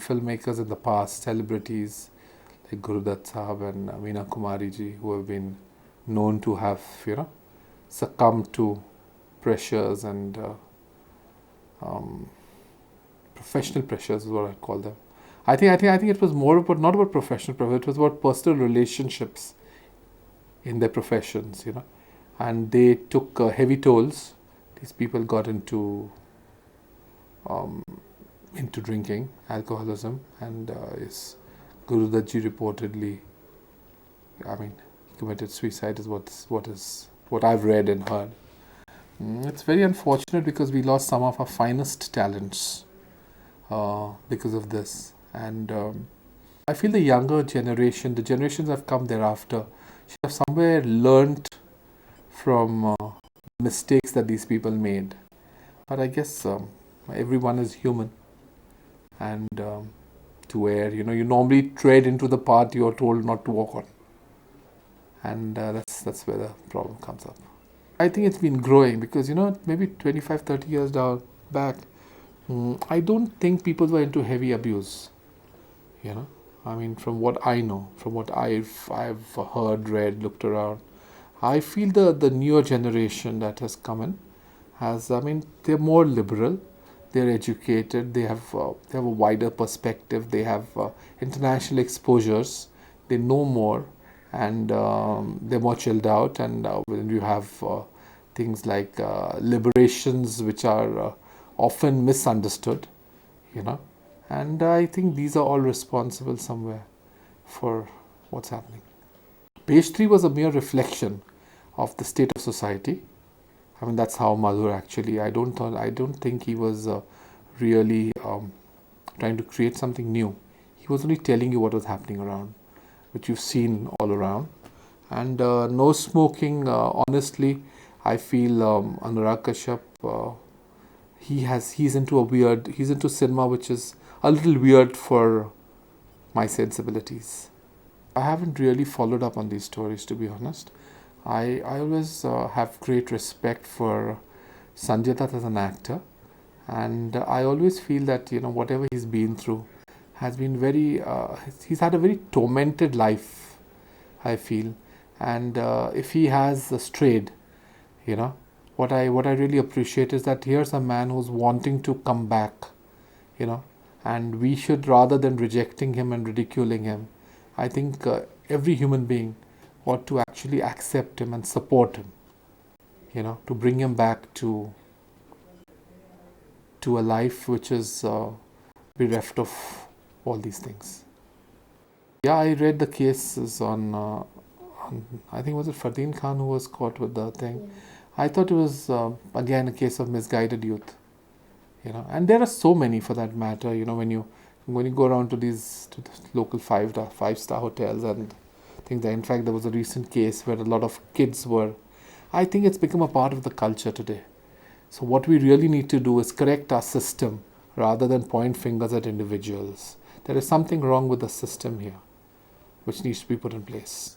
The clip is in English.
filmmakers in the past, celebrities like Guru Dutt Sahab and Meena Kumari ji, who have been known to have, succumbed to pressures and professional pressures is what I'd call them. I think it was more about, not about professional pressure, it was about personal relationships in their professions, and they took heavy tolls. These people got into drinking, alcoholism, and Guru Dutt ji reportedly, committed suicide is what I've read and heard. It's very unfortunate because we lost some of our finest talents because of this. And I feel the younger generation, the generations that have come thereafter, should have somewhere learnt from mistakes that these people made. But I guess everyone is human, and to err, you normally tread into the path you're told not to walk on, and that's where the problem comes up. I think it's been growing because maybe 25-30 years back, I don't think people were into heavy abuse. From what I know, from what I've heard, read, looked around, I feel the newer generation that has come in they're more liberal, they're educated, they have a wider perspective, they have international exposures, they know more, and they're more chilled out. And when you have things like liberations, which are often misunderstood, and I think these are all responsible somewhere for what's happening. Page 3 was a mere reflection of the state of society. That's how Madhur actually, I don't think he was really trying to create something new. He was only telling you what was happening around, which you've seen all around. And no smoking, honestly, I feel Anurag Kashyap, he's into cinema which is a little weird for my sensibilities. I haven't really followed up on these stories, to be honest. I always have great respect for Sanjay Dutt as an actor, and I always feel that whatever he's been through has been he's had a very tormented life, I feel. And if he has strayed, what I really appreciate is that here's a man who's wanting to come back, and we should, rather than rejecting him and ridiculing him, I think every human being ought to actually accept him and support him, to bring him back to a life which is bereft of all these things. Yeah, I read the cases on I think, was it Fardeen Khan who was caught with the thing? I thought it was again a case of misguided youth, and there are so many for that matter. When you go around to the local five-star hotels and things. In fact, there was a recent case where a lot of kids were. I think it's become a part of the culture today. So what we really need to do is correct our system rather than point fingers at individuals. There is something wrong with the system here, which needs to be put in place.